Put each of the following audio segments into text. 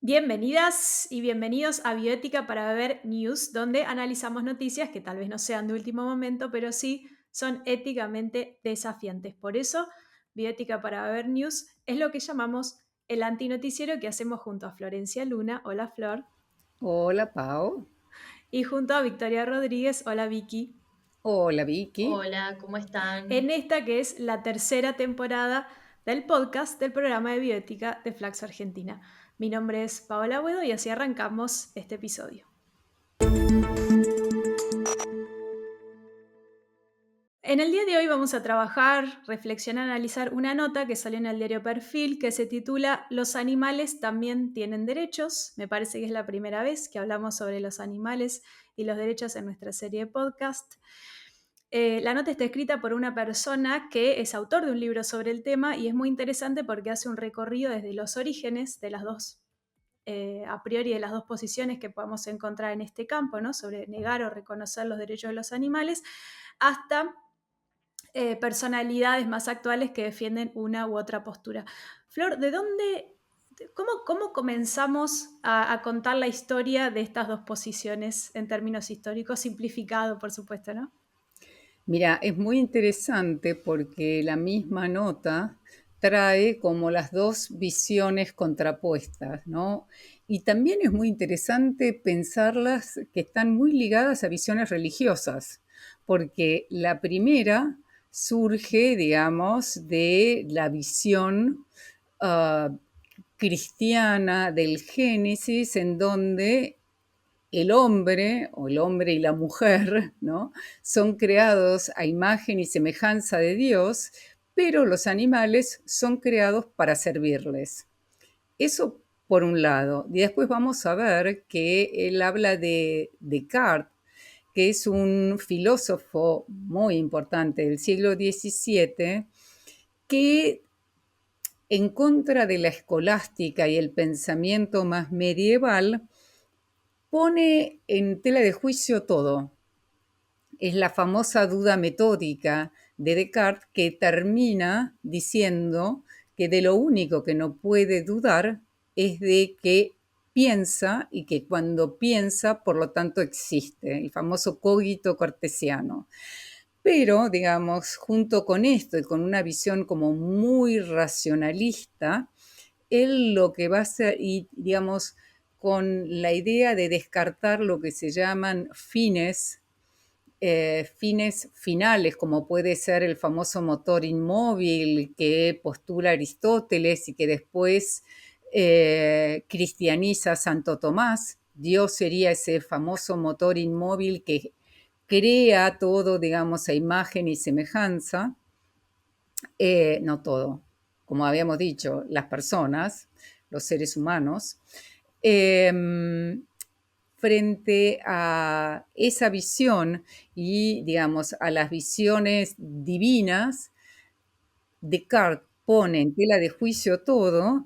Bienvenidas y bienvenidos a Bioética para Beber News, donde analizamos noticias que tal vez no sean de último momento, pero sí son éticamente desafiantes. Por eso, Bioética para Beber News es lo que llamamos el antinoticiero que hacemos junto a Florencia Luna, hola Flor, Hola, Pau. y junto a Victoria Rodríguez, hola Vicky, Hola, Vicky. Hola, ¿cómo están? en esta que es la tercera temporada del podcast del programa de bioética de Flaxo Argentina. Mi nombre es Paola Buedo y así arrancamos este episodio. En el día de hoy vamos a trabajar, reflexionar, analizar una nota que salió en el diario Perfil que se titula Los animales también tienen derechos. Me parece que es la primera vez que hablamos sobre los animales y los derechos en nuestra serie de podcast. La nota está escrita por una persona que es autor de un libro sobre el tema y es muy interesante porque hace un recorrido desde los orígenes de las dos, a priori de las dos posiciones que podemos encontrar en este campo, ¿no? Sobre negar o reconocer los derechos de los animales, hasta personalidades más actuales que defienden una u otra postura. Flor, cómo comenzamos a contar la historia de estas dos posiciones en términos históricos, simplificado, por supuesto, ¿no? Mira, es muy interesante porque la misma nota trae como las dos visiones contrapuestas, ¿no? Y también es muy interesante pensarlas que están muy ligadas a visiones religiosas, porque la primera surge, digamos, de la visión ah, cristiana del Génesis, en donde el hombre o el hombre y la mujer, ¿no? Son creados a imagen y semejanza de Dios, pero los animales son creados para servirles. Eso por un lado. Y después vamos a ver que él habla de Descartes, que es un filósofo muy importante del siglo XVII, que en contra de la escolástica y el pensamiento más medieval, pone en tela de juicio todo. Es la famosa duda metódica de Descartes que termina diciendo que de lo único que no puede dudar es de que piensa y que cuando piensa, por lo tanto, existe, el famoso cogito cartesiano. Pero, digamos, junto con esto y con una visión como muy racionalista, él lo que va a hacer, y digamos, con la idea de descartar lo que se llaman fines finales, como puede ser el famoso motor inmóvil que postula Aristóteles y que después cristianiza Santo Tomás. Dios sería ese famoso motor inmóvil que crea todo, digamos, a imagen y semejanza. No todo, como habíamos dicho, las personas, los seres humanos. Eh, Frente a esa visión y, digamos, a las visiones divinas, Descartes pone en tela de juicio todo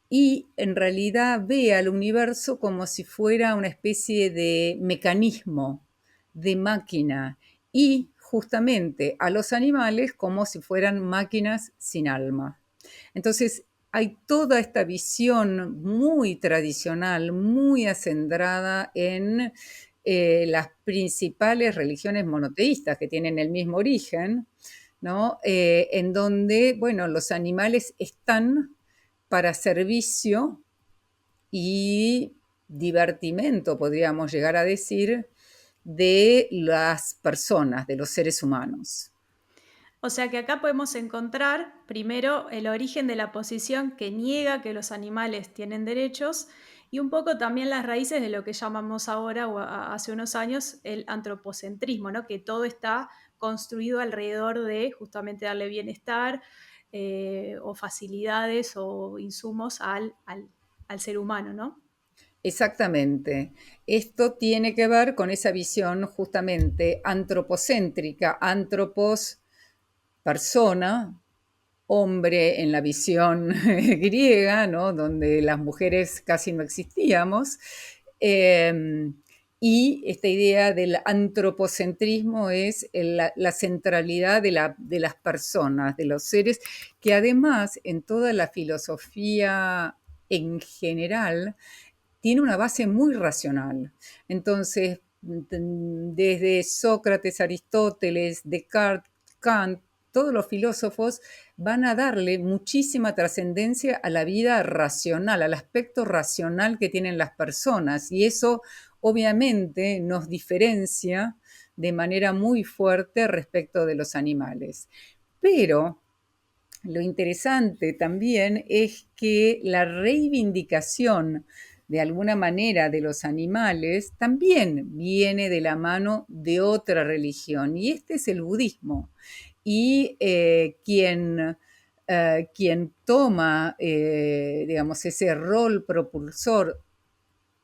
y en realidad ve al universo como si fuera una especie de mecanismo, de máquina, y justamente a los animales como si fueran máquinas sin alma. Entonces, hay toda esta visión muy tradicional, muy acendrada en las principales religiones monoteístas que tienen el mismo origen, ¿no? En donde, bueno, los animales están para servicio y divertimento, podríamos llegar a decir, de las personas, de los seres humanos. O sea que acá podemos encontrar primero el origen de la posición que niega que los animales tienen derechos y un poco también las raíces de lo que llamamos ahora o hace unos años el antropocentrismo, ¿no? Que todo está construido alrededor de justamente darle bienestar o facilidades o insumos al ser humano, ¿no? Exactamente. Esto tiene que ver con esa visión justamente antropocéntrica, antropos, persona, hombre en la visión griega, ¿no? Donde las mujeres casi no existíamos. Eh, y esta idea del antropocentrismo es la centralidad de las personas, de los seres, que además en toda la filosofía en general tiene una base muy racional. Entonces, desde Sócrates, Aristóteles, Descartes, Kant, todos los filósofos van a darle muchísima trascendencia a la vida racional, al aspecto racional que tienen las personas. Y eso obviamente nos diferencia de manera muy fuerte respecto de los animales. Pero lo interesante también es que la reivindicación de alguna manera de los animales también viene de la mano de otra religión, y este es el budismo. Y quien toma, digamos, ese rol propulsor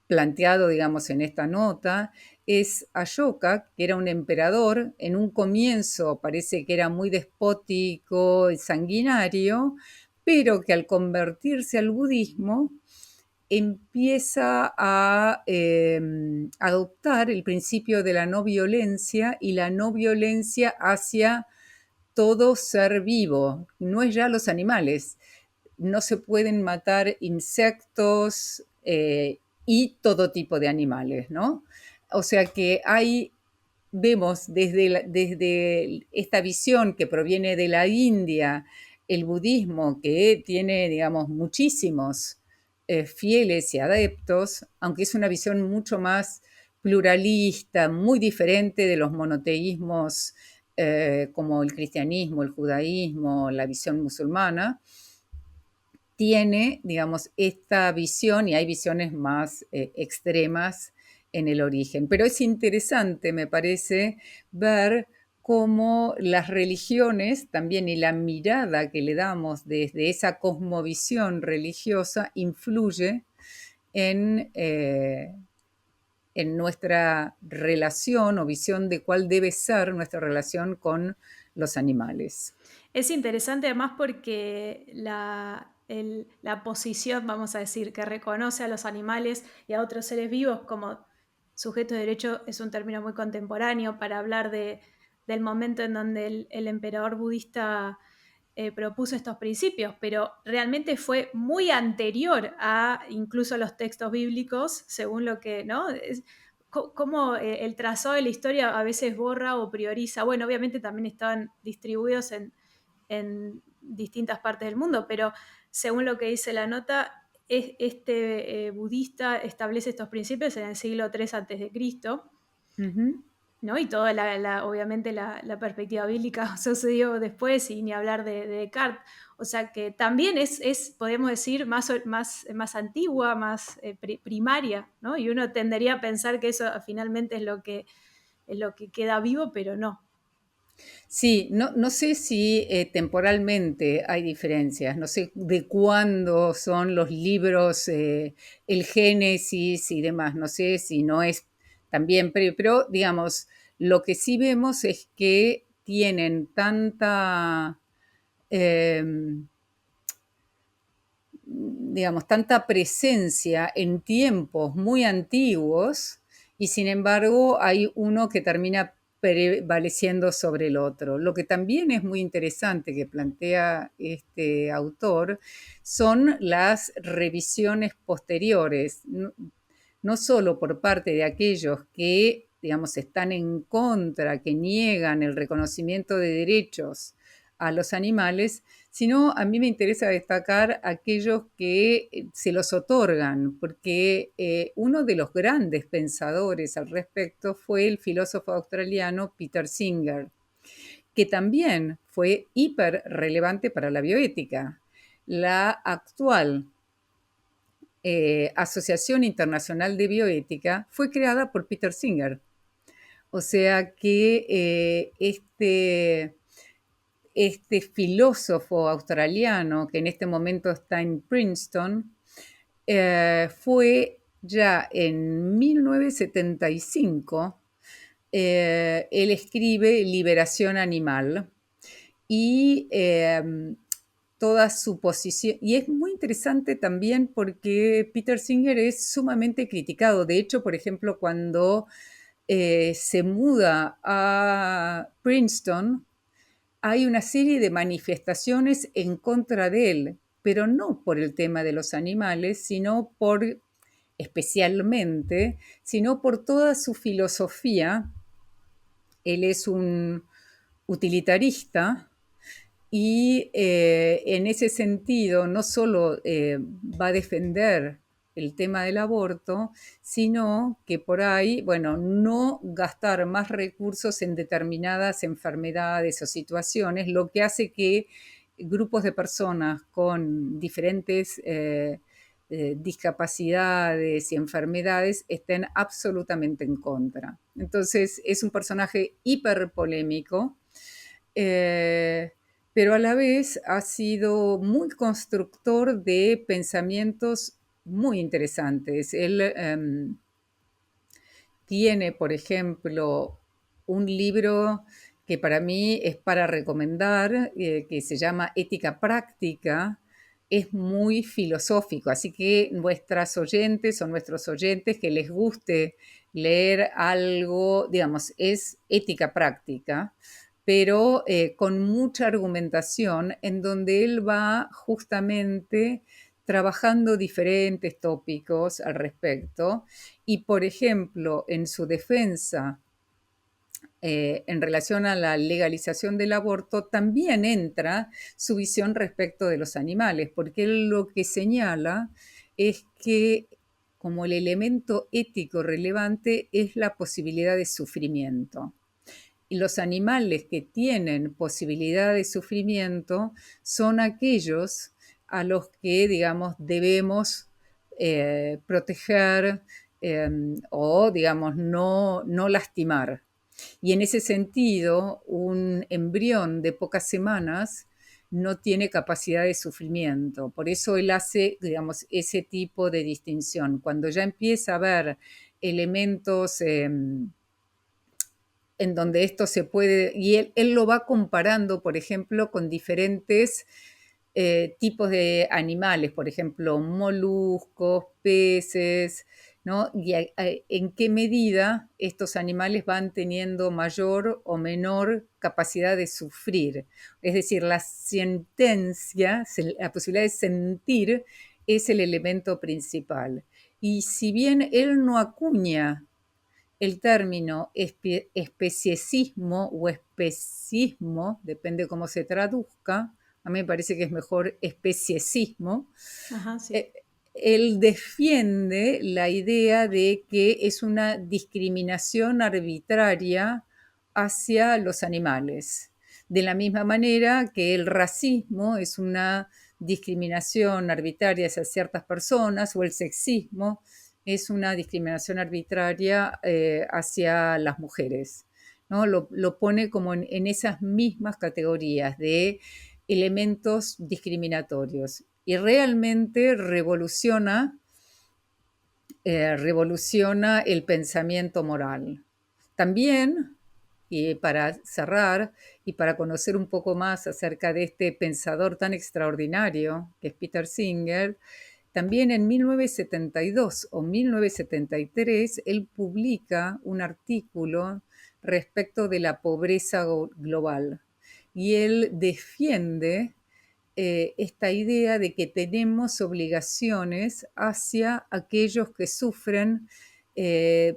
planteado, digamos, en esta nota, es Ashoka, que era un emperador. En un comienzo parece que era muy despótico y sanguinario, pero que al convertirse al budismo empieza a adoptar el principio de la no violencia y la no violencia hacia todo ser vivo. No es ya los animales, no se pueden matar insectos y todo tipo de animales, ¿no? O sea que vemos desde esta visión que proviene de la India, el budismo, que tiene, digamos, muchísimos fieles y adeptos, aunque es una visión mucho más pluralista, muy diferente de los monoteísmos como el cristianismo, el judaísmo, la visión musulmana, tiene, digamos, esta visión, y hay visiones más extremas en el origen. Pero es interesante, me parece, ver cómo las religiones también, y la mirada que le damos desde esa cosmovisión religiosa influye en nuestra relación o visión de cuál debe ser nuestra relación con los animales. Es interesante además porque la posición, vamos a decir, que reconoce a los animales y a otros seres vivos como sujetos de derecho es un término muy contemporáneo para hablar del momento en donde el emperador budista propuso estos principios, pero realmente fue muy anterior a incluso los textos bíblicos, según lo que, ¿no? Como el trazado de la historia a veces borra o prioriza. Bueno, obviamente también estaban distribuidos en distintas partes del mundo, pero según lo que dice la nota, este budista establece estos principios en el siglo III a.C., Ujú. ¿no? Y toda obviamente la perspectiva bíblica sucedió después, y ni hablar de Descartes. O sea que también podemos decir, más antigua, más primaria, ¿no? Y uno tendería a pensar que eso finalmente es lo que queda vivo, pero no. Sí, no sé si temporalmente hay diferencias, no sé de cuándo son los libros, el Génesis y demás, no sé si no es también, pero digamos, lo que sí vemos es que tienen em, digamos, tanta presencia en tiempos muy antiguos, y sin embargo hay uno que termina prevaleciendo sobre el otro. Lo que también es muy interesante que plantea este autor son las revisiones posteriores, no solo por parte de aquellos que, digamos, están en contra, que niegan el reconocimiento de derechos a los animales, sino a mí me interesa destacar aquellos que se los otorgan, porque uno de los grandes pensadores al respecto fue el filósofo australiano Peter Singer, que también fue hiper relevante para la bioética. La actual Asociación Internacional de Bioética fue creada por Peter Singer. O sea que este filósofo australiano, que en este momento está en Princeton, fue ya en 1975, él escribe Liberación Animal, y toda su posición, y es muy interesante también porque Peter Singer es sumamente criticado. De hecho, por ejemplo, cuando se muda a Princeton, hay una serie de manifestaciones en contra de él, pero no por el tema de los animales, sino por, especialmente, sino por toda su filosofía. Él es un utilitarista y en ese sentido no solo va a defender el tema del aborto, sino que por ahí, bueno, no gastar más recursos en determinadas enfermedades o situaciones, lo que hace que grupos de personas con diferentes discapacidades y enfermedades estén absolutamente en contra. Entonces es un personaje hiper polémico, eh, pero a la vez ha sido muy constructor de pensamientos muy interesantes. Él tiene, por ejemplo, un libro que para mí es para recomendar, que se llama Ética Práctica. Es muy filosófico, así que nuestras oyentes o nuestros oyentes que les guste leer algo, digamos, es ética práctica, pero con mucha argumentación en donde él va justamente trabajando diferentes tópicos al respecto y, por ejemplo, en su defensa en relación a la legalización del aborto, también entra su visión respecto de los animales, porque él lo que señala es que como el elemento ético relevante es la posibilidad de sufrimiento. Y los animales que tienen posibilidad de sufrimiento son aquellos a los que, digamos, debemos proteger o, digamos, no lastimar. Y en ese sentido, un embrión de pocas semanas no tiene capacidad de sufrimiento. Por eso él hace, digamos, ese tipo de distinción. Cuando ya empieza a haber elementos en donde esto se puede, y él lo va comparando, por ejemplo, con diferentes tipos de animales, por ejemplo, moluscos, peces, ¿no? Y en qué medida estos animales van teniendo mayor o menor capacidad de sufrir. Es decir, la sentencia, la posibilidad de sentir es el elemento principal. Y si bien él no acuña el término especiecismo o especismo, depende cómo se traduzca, a mí me parece que es mejor especiecismo. Ajá, sí. eh, Él defiende la idea de que es una discriminación arbitraria hacia los animales. De la misma manera que el racismo es una discriminación arbitraria hacia ciertas personas, o el sexismo es una discriminación arbitraria hacia las mujeres, ¿no? Lo pone como en esas mismas categorías de elementos discriminatorios y realmente revoluciona el pensamiento moral. También, y para cerrar y para conocer un poco más acerca de este pensador tan extraordinario que es Peter Singer, también en 1972 o 1973 él publica un artículo respecto de la pobreza global y él defiende esta idea de que tenemos obligaciones hacia aquellos que sufren,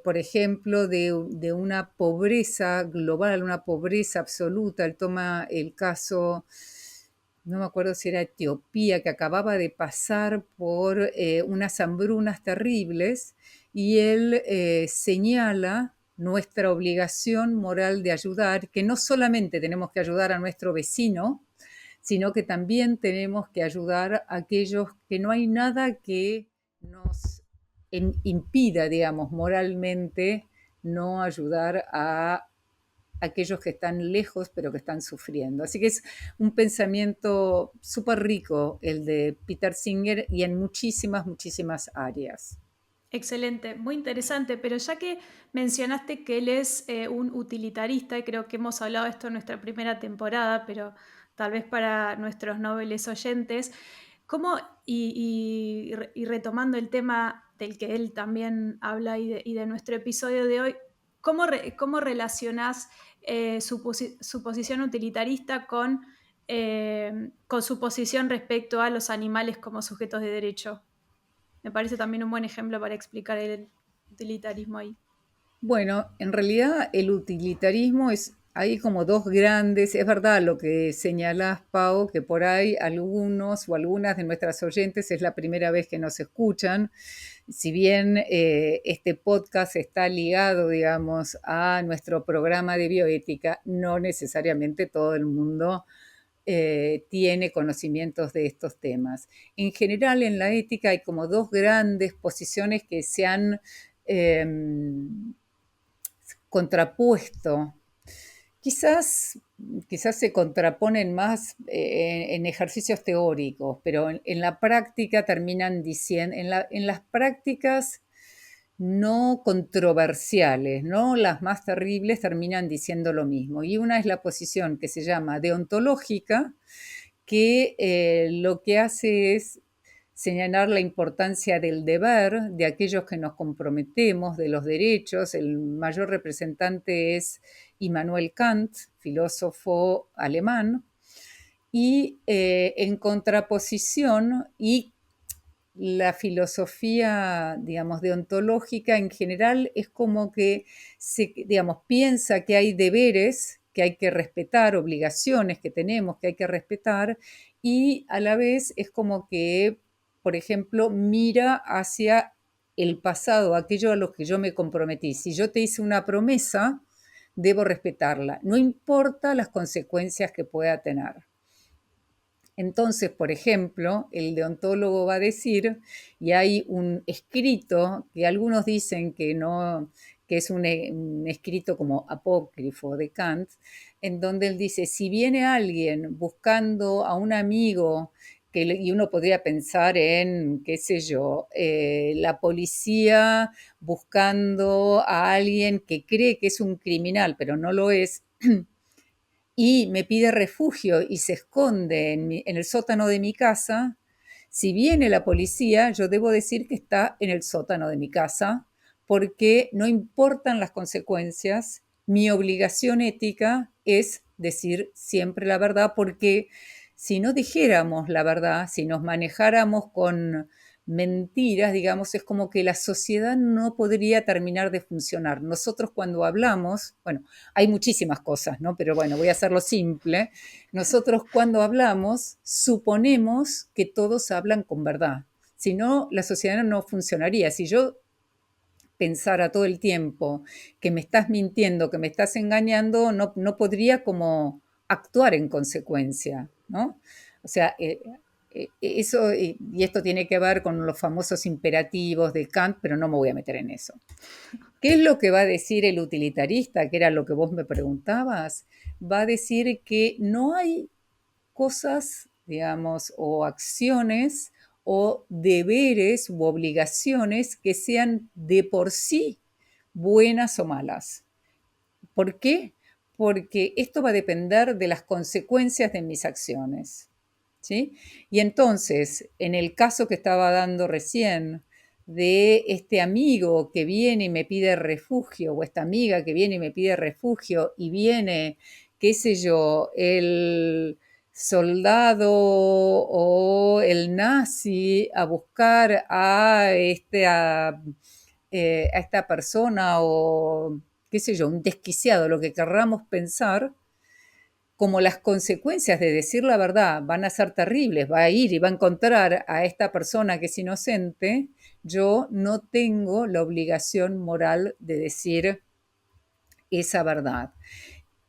por ejemplo, de una pobreza global, una pobreza absoluta. Él toma el caso, no me acuerdo si era Etiopía, que acababa de pasar por unas hambrunas terribles, y él señala nuestra obligación moral de ayudar, que no solamente tenemos que ayudar a nuestro vecino, sino que también tenemos que ayudar a aquellos que no hay nada que nos impida, digamos, moralmente no ayudar a aquellos que están lejos pero que están sufriendo. Así que es un pensamiento súper rico el de Peter Singer y en muchísimas, muchísimas áreas. Excelente, muy interesante, pero ya que mencionaste que él es un utilitarista, y creo que hemos hablado de esto en nuestra primera temporada, pero tal vez para nuestros nobles oyentes, ¿cómo, y retomando el tema del que él también habla y de nuestro episodio de hoy, ¿cómo relacionás su posición utilitarista con con su posición respecto a los animales como sujetos de derecho. Me parece también un buen ejemplo para explicar el utilitarismo ahí. Bueno, en realidad el utilitarismo hay como dos grandes, es verdad lo que señalás, Pau, que por ahí algunos o algunas de nuestras oyentes es la primera vez que nos escuchan. Si bien este podcast está ligado, digamos, a nuestro programa de bioética, no necesariamente todo el mundo tiene conocimientos de estos temas. En general, en la ética hay como dos grandes posiciones que se han eh, contrapuesto. Quizás, quizás se contraponen más en ejercicios teóricos, pero en la práctica terminan diciendo, en las prácticas no controversiales, ¿no? Las más terribles terminan diciendo lo mismo. Y una es la posición que se llama deontológica, que lo que hace es señalar la importancia del deber, de aquellos que nos comprometemos, de los derechos. El mayor representante es Immanuel Kant, filósofo alemán, y en contraposición, y la filosofía, digamos, deontológica en general es como que digamos, piensa que hay deberes que hay que respetar, obligaciones que tenemos que hay que respetar, y a la vez es como que, por ejemplo, mira hacia el pasado, aquello a lo que yo me comprometí. Si yo te hice una promesa, debo respetarla, no importa las consecuencias que pueda tener. Entonces, por ejemplo, el deontólogo va a decir, y hay un escrito que algunos dicen que no, que es un escrito como apócrifo de Kant, en donde él dice, si viene alguien buscando a un amigo, y uno podría pensar en, qué sé yo, la policía buscando a alguien que cree que es un criminal, pero no lo es, y me pide refugio y se esconde en el sótano de mi casa, si viene la policía, yo debo decir que está en el sótano de mi casa, porque no importan las consecuencias, mi obligación ética es decir siempre la verdad, porque si no dijéramos la verdad, si nos manejáramos con mentiras, digamos, es como que la sociedad no podría terminar de funcionar. Nosotros cuando hablamos, bueno, hay muchísimas cosas, ¿no? Pero bueno, voy a hacerlo simple. Nosotros cuando hablamos suponemos que todos hablan con verdad. Si no, la sociedad no funcionaría. Si yo pensara todo el tiempo que me estás mintiendo, que me estás engañando, no podría como actuar en consecuencia, ¿no? O sea, eso, y esto tiene que ver con los famosos imperativos de Kant, pero no me voy a meter en eso. ¿Qué es lo que va a decir el utilitarista, que era lo que vos me preguntabas? Va a decir que no hay cosas, digamos, o acciones o deberes u obligaciones que sean de por sí buenas o malas. ¿Por qué? Porque esto va a depender de las consecuencias de mis acciones. ¿Sí? Y entonces, en el caso que estaba dando recién de este amigo que viene y me pide refugio, o esta amiga que viene y me pide refugio, y viene, qué sé yo, el soldado o el nazi a buscar a esta persona, o qué sé yo, un desquiciado, lo que querramos pensar, como las consecuencias de decir la verdad van a ser terribles, va a ir y va a encontrar a esta persona que es inocente, yo no tengo la obligación moral de decir esa verdad.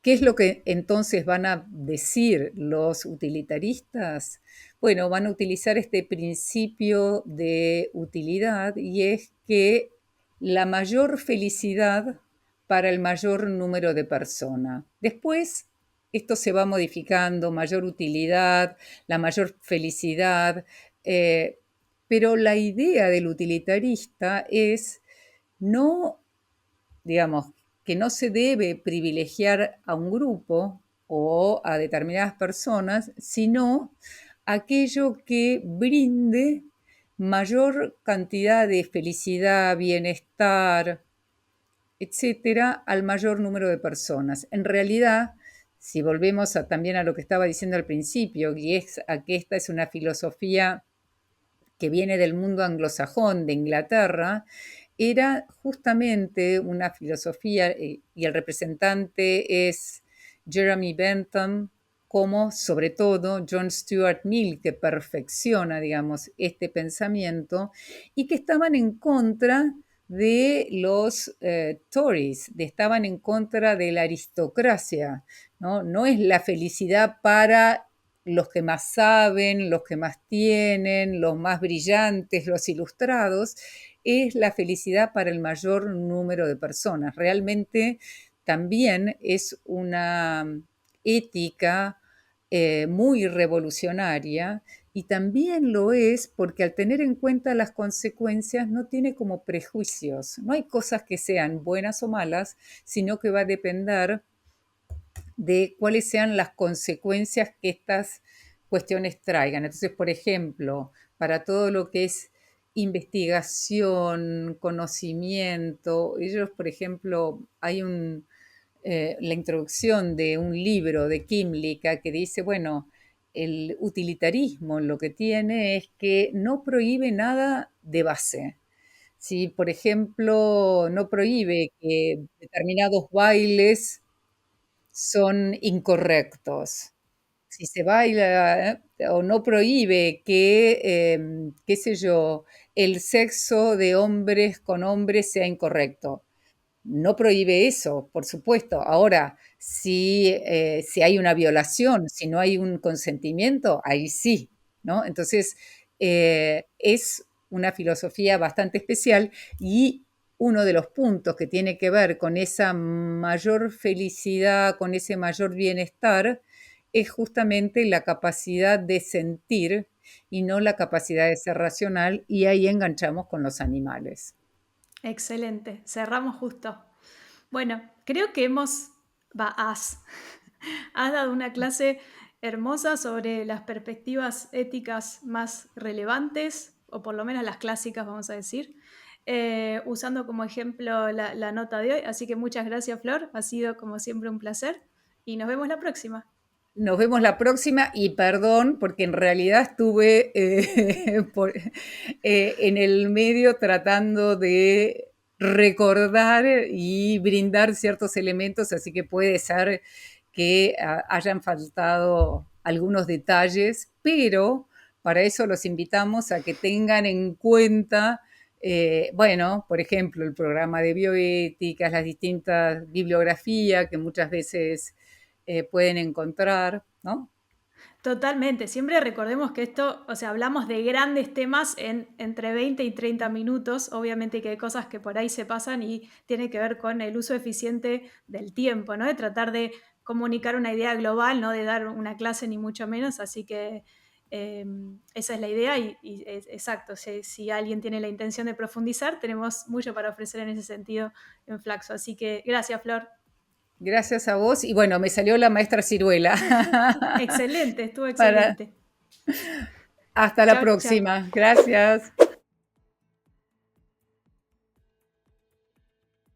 ¿Qué es lo que entonces van a decir los utilitaristas? Bueno, van a utilizar este principio de utilidad, y es que la mayor felicidad para el mayor número de personas. Después, esto se va modificando, mayor utilidad, la mayor felicidad, pero la idea del utilitarista es no, digamos, que no se debe privilegiar a un grupo o a determinadas personas, sino aquello que brinde mayor cantidad de felicidad, bienestar, etcétera, al mayor número de personas. En realidad, si volvemos también a lo que estaba diciendo al principio, y es a que esta es una filosofía que viene del mundo anglosajón, de Inglaterra, era justamente una filosofía, y el representante es Jeremy Bentham, como sobre todo John Stuart Mill, que perfecciona, digamos, este pensamiento, y que estaban en contra de los Tories, estaban en contra de la aristocracia, ¿no? No es la felicidad para los que más saben, los que más tienen, los más brillantes, los ilustrados, es la felicidad para el mayor número de personas. Realmente también es una ética muy revolucionaria, y también lo es porque al tener en cuenta las consecuencias no tiene como prejuicios. No hay cosas que sean buenas o malas, sino que va a depender de cuáles sean las consecuencias que estas cuestiones traigan. Entonces, por ejemplo, para todo lo que es investigación, conocimiento, ellos, por ejemplo, hay la introducción de un libro de Kimlicka que dice, bueno, el utilitarismo lo que tiene es que no prohíbe nada de base. Si, por ejemplo, no prohíbe que determinados bailes son incorrectos. Si se baila o no prohíbe que, qué sé yo, el sexo de hombres con hombres sea incorrecto. No prohíbe eso, por supuesto. Ahora, si hay una violación, si no hay un consentimiento, ahí sí, ¿no? Entonces, es una filosofía bastante especial, y uno de los puntos que tiene que ver con esa mayor felicidad, con ese mayor bienestar, es justamente la capacidad de sentir y no la capacidad de ser racional, y ahí enganchamos con los animales. Excelente, cerramos justo. Bueno, creo que has dado una clase hermosa sobre las perspectivas éticas más relevantes, o por lo menos las clásicas, vamos a decir, usando como ejemplo la nota de hoy. Así que muchas gracias, Flor. Ha sido como siempre un placer y nos vemos la próxima. Nos vemos la próxima, y perdón porque en realidad estuve en el medio tratando de recordar y brindar ciertos elementos, así que puede ser que hayan faltado algunos detalles, pero para eso los invitamos a que tengan en cuenta, bueno, por ejemplo, el programa de bioética, las distintas bibliografías que muchas veces pueden encontrar, ¿no? Totalmente, siempre recordemos que esto, o sea, hablamos de grandes temas en entre 20 y 30 minutos, obviamente que hay cosas que por ahí se pasan y tiene que ver con el uso eficiente del tiempo, ¿no? De tratar de comunicar una idea global, no de dar una clase ni mucho menos, así que esa es la idea exacto, si alguien tiene la intención de profundizar, tenemos mucho para ofrecer en ese sentido en Flaxo, así que gracias, Flor. Gracias a vos. Y bueno, me salió la maestra Ciruela. Excelente, estuvo Para, excelente. hasta la Chao, chao. próxima. Gracias.